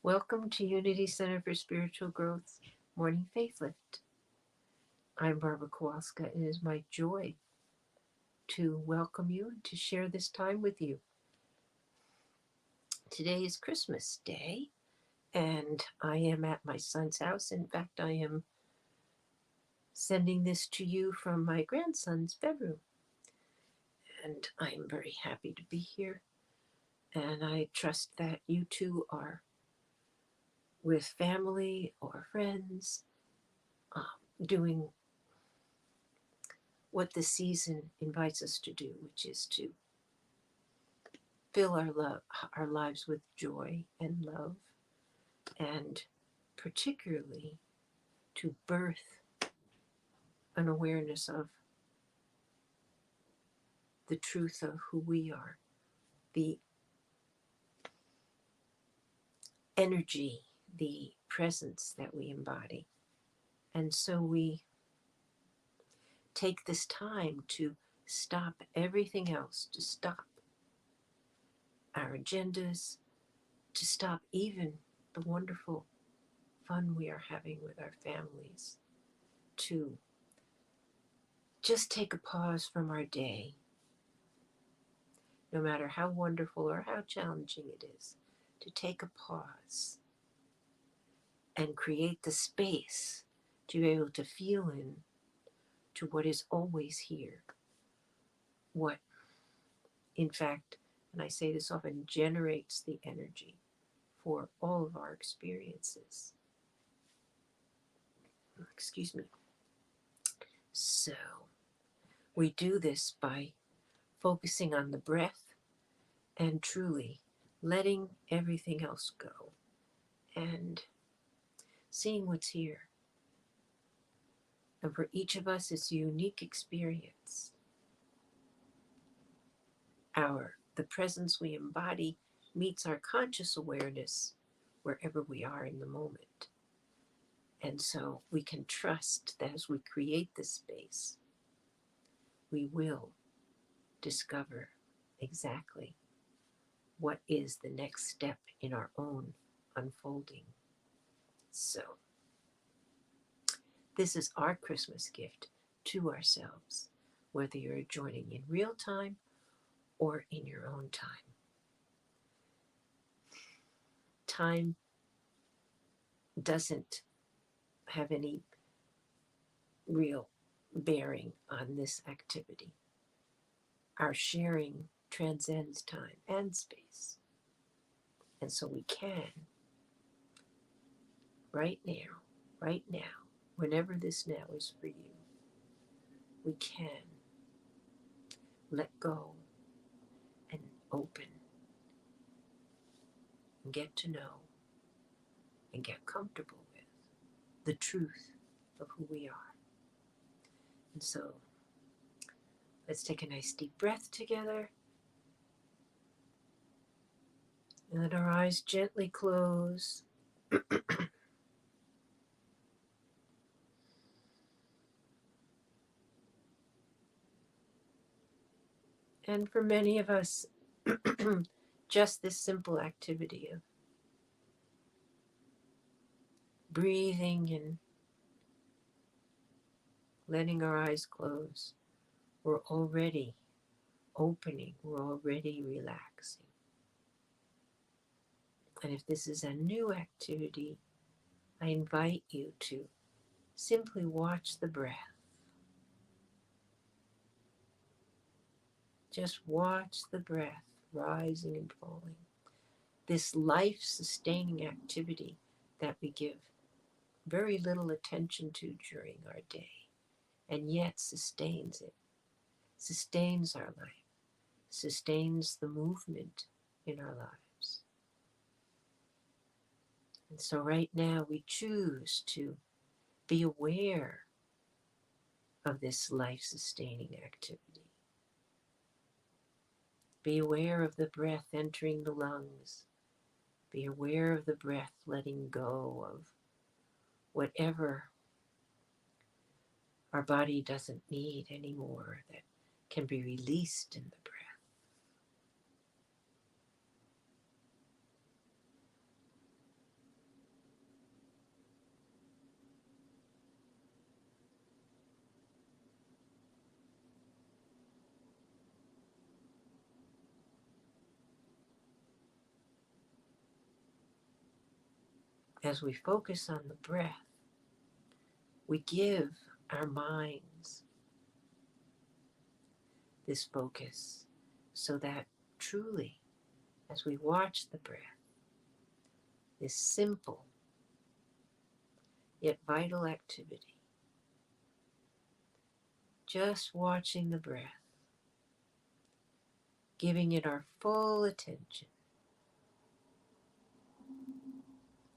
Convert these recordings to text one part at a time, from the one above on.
Welcome to Unity Center for Spiritual Growth Morning Faith Lift. I'm Barbara Kowalska. It is my joy to welcome you and to share this time with you. Today is Christmas Day, and I am at my son's house. In fact, I am sending this to you from my grandson's bedroom, and I am very happy to be here. And I trust that you too are with family or friends, doing what the season invites us to do, which is to fill our lives with joy and love, and particularly to birth an awareness of the truth of who we are, the energy, the presence that we embody. And so we take this time to stop everything else, to stop our agendas, to stop even the wonderful fun we are having with our families, to just take a pause from our day, no matter how wonderful or how challenging it is, to take a pause and create the space to be able to feel in to what is always here, what, in fact, and I say this often, generates the energy for all of our experiences. Excuse me. So, we do this by focusing on the breath and truly letting everything else go and seeing what's here. And for each of us, it's a unique experience. The presence we embody meets our conscious awareness wherever we are in the moment. And so we can trust that as we create this space, we will discover exactly what is the next step in our own unfolding. So, this is our Christmas gift to ourselves, whether you're joining in real time or in your own time. Time doesn't have any real bearing on this activity. Our sharing transcends time and space. And so we can, right now, whenever this now is for you, we can let go and open and get to know and get comfortable with the truth of who we are. And so let's take a nice deep breath together and let our eyes gently close. And for many of us, just this simple activity of breathing and letting our eyes close, we're already opening, we're already relaxing. And if this is a new activity, I invite you to simply watch the breath. Just watch the breath rising and falling. This life-sustaining activity that we give very little attention to during our day, and yet sustains it, sustains our life, sustains the movement in our lives. And so right now we choose to be aware of this life-sustaining activity. Be aware of the breath entering the lungs. Be aware of the breath letting go of whatever our body doesn't need anymore that can be released in the breath. As we focus on the breath, we give our minds this focus so that truly, as we watch the breath, this simple yet vital activity, just watching the breath, giving it our full attention,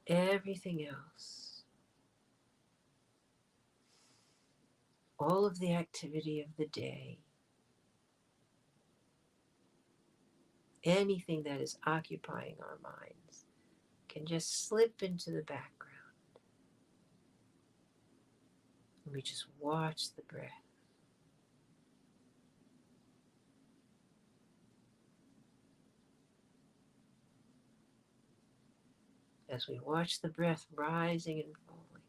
everything else, all of the activity of the day, anything that is occupying our minds can just slip into the background. And we just watch the breath. As we watch the breath rising and falling,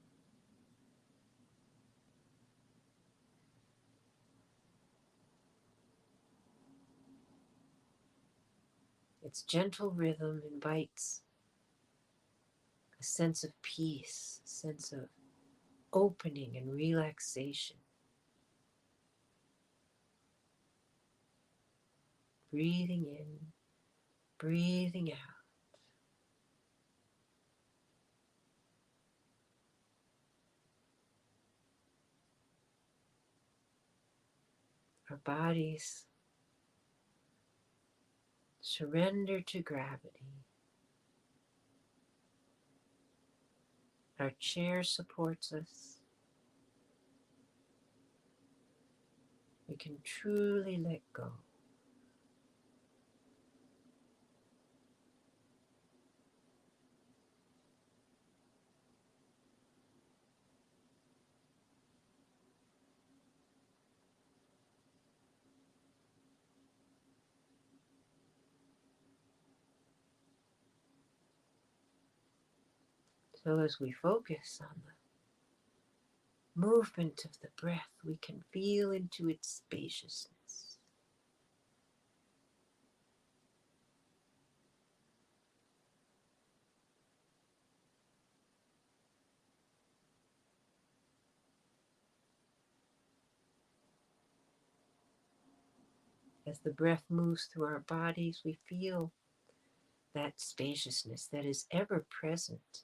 its gentle rhythm invites a sense of peace, a sense of opening and relaxation. Breathing in, breathing out. Our bodies surrender to gravity. Our chair supports us. We can truly let go. So as we focus on the movement of the breath, we can feel into its spaciousness. As the breath moves through our bodies, we feel that spaciousness that is ever present.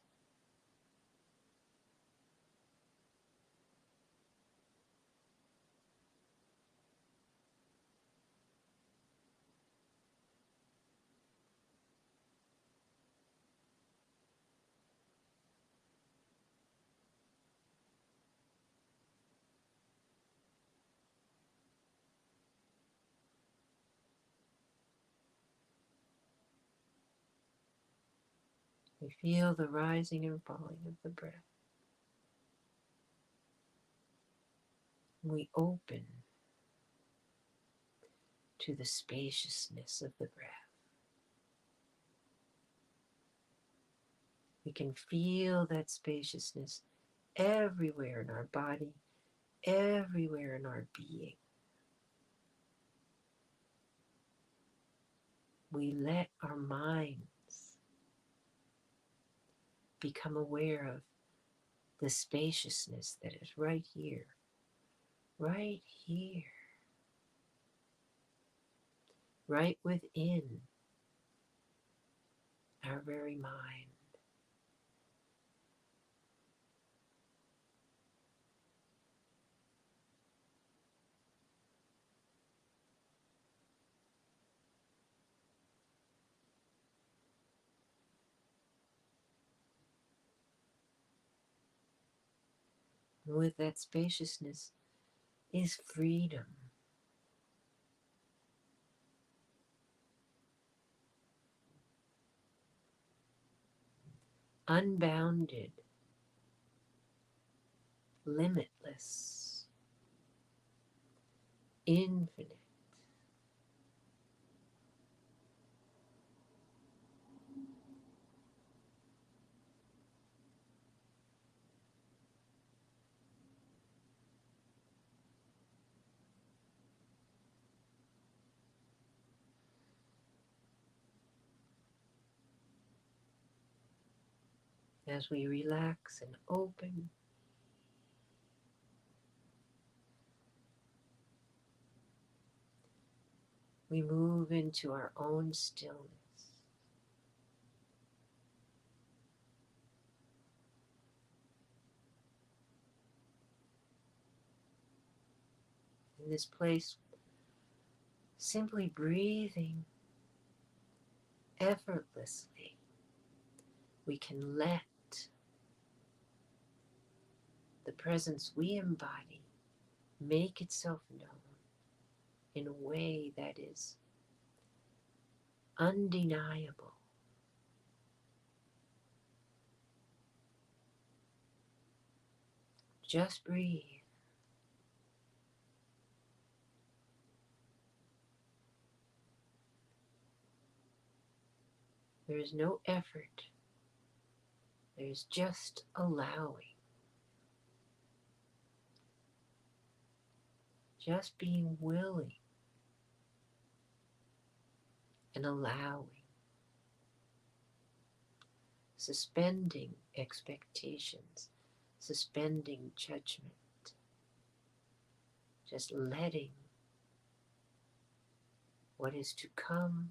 We feel the rising and falling of the breath. We open to the spaciousness of the breath. We can feel that spaciousness everywhere in our body, everywhere in our being. We let our minds become aware of the spaciousness that is right here, right within our very mind. And with that spaciousness is freedom. Unbounded, limitless, infinite. As we relax and open, we move into our own stillness. In this place, simply breathing effortlessly, we can let the presence we embody make itself known in a way that is undeniable. Just breathe. There is no effort. There is just allowing. Just being willing and allowing. Suspending expectations. Suspending judgment. Just letting what is to come.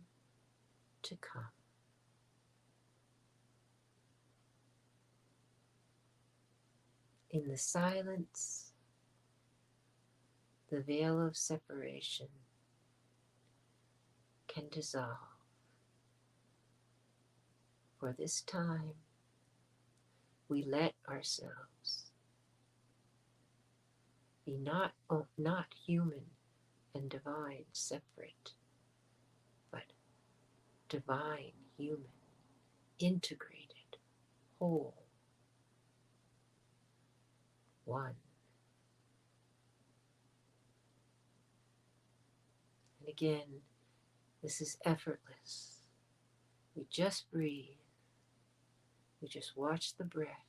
In the silence, the veil of separation can dissolve. For this time, we let ourselves be not human and divine separate, but divine, human, integrated, whole, one. And again, this is effortless. We just breathe. We just watch the breath.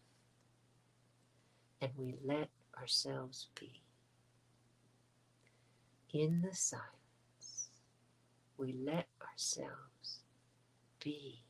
And we let ourselves be. In the silence, we let ourselves be.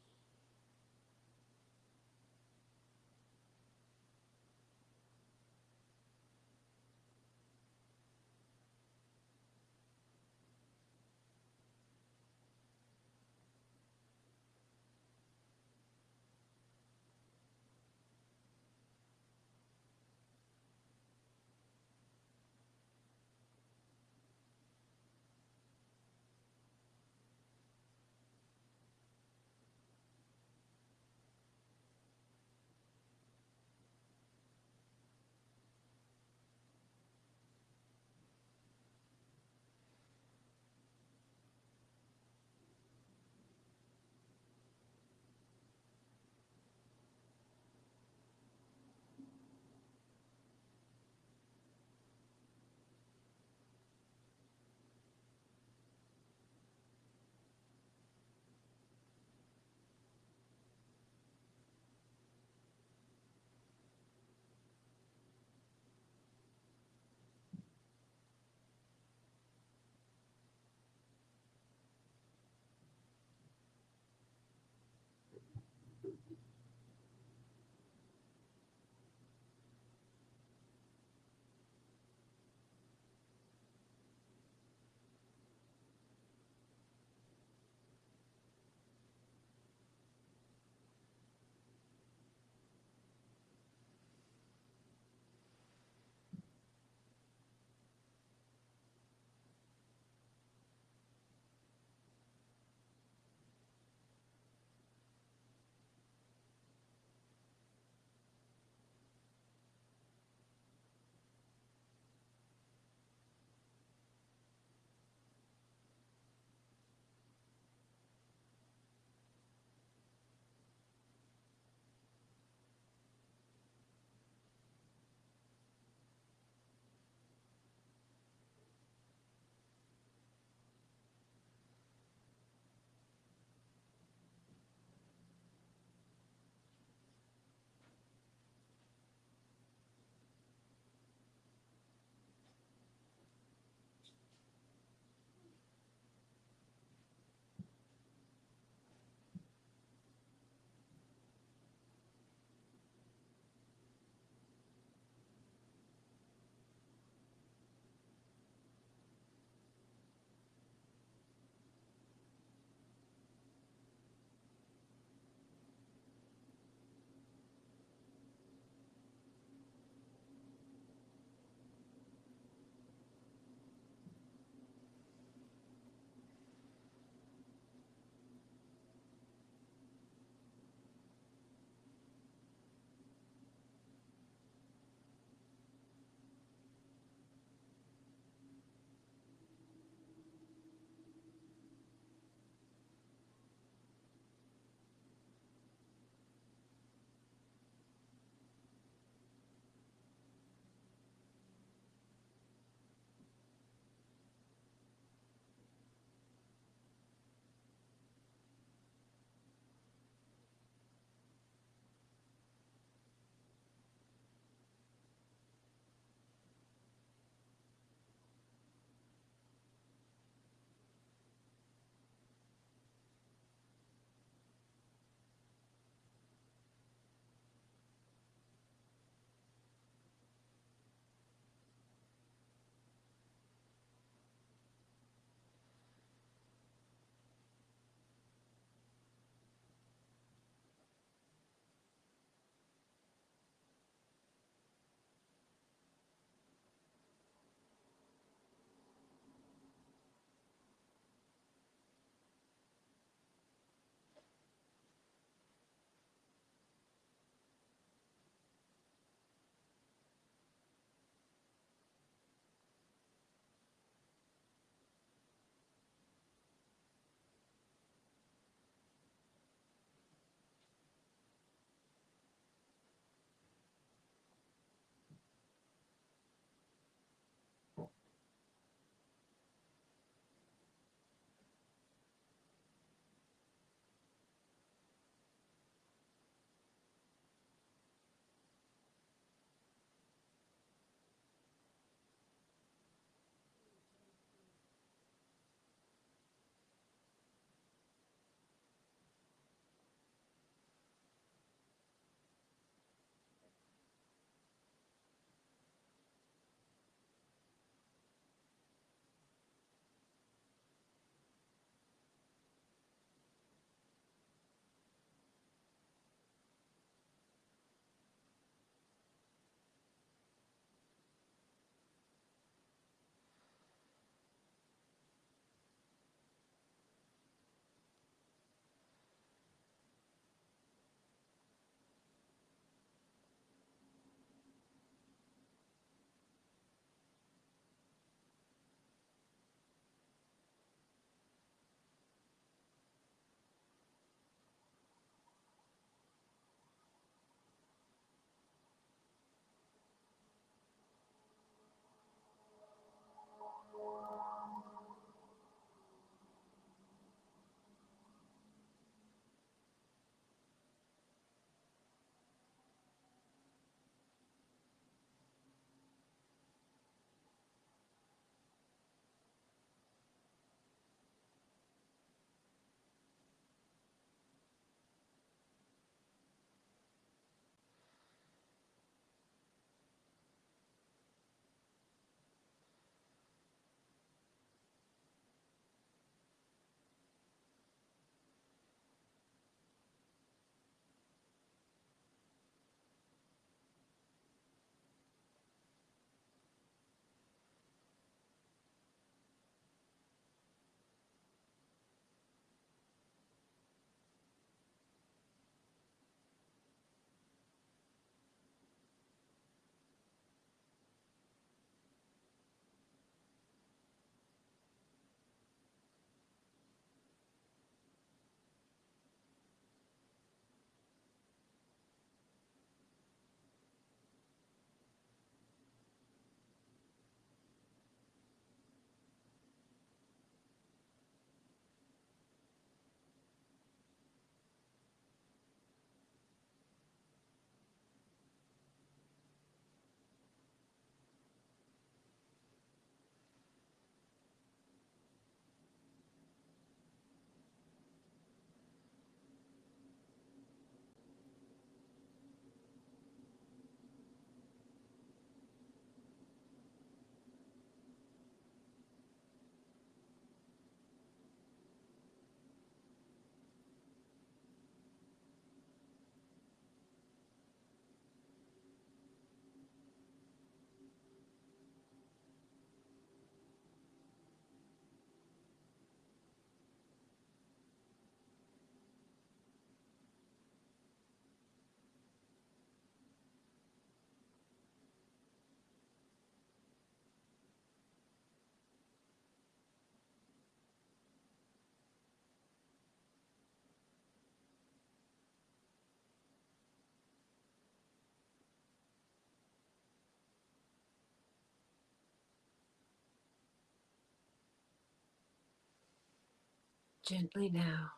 Gently now,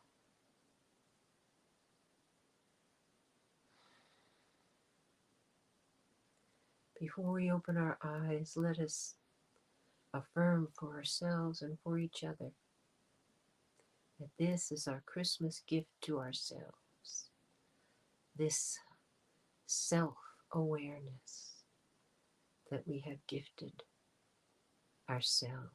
before we open our eyes, let us affirm for ourselves and for each other that this is our Christmas gift to ourselves. This self-awareness that we have gifted ourselves.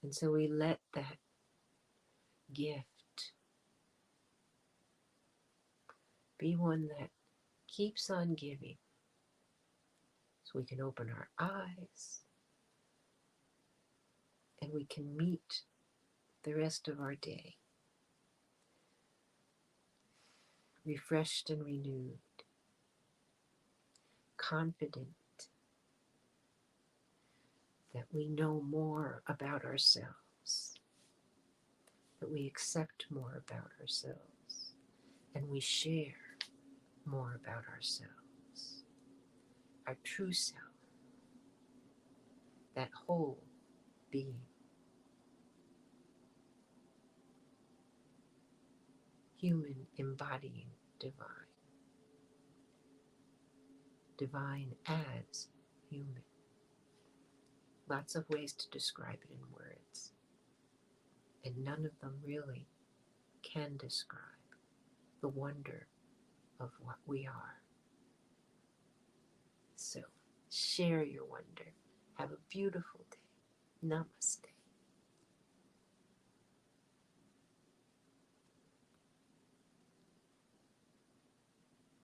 And so we let that gift be one that keeps on giving, so we can open our eyes and we can meet the rest of our day refreshed and renewed, confident that we know more about ourselves, that we accept more about ourselves, and we share more about ourselves, our true self, that whole being. Human embodying divine. Divine as human. Lots of ways to describe it in words. And none of them really can describe the wonder of what we are. So share your wonder. Have a beautiful day. Namaste.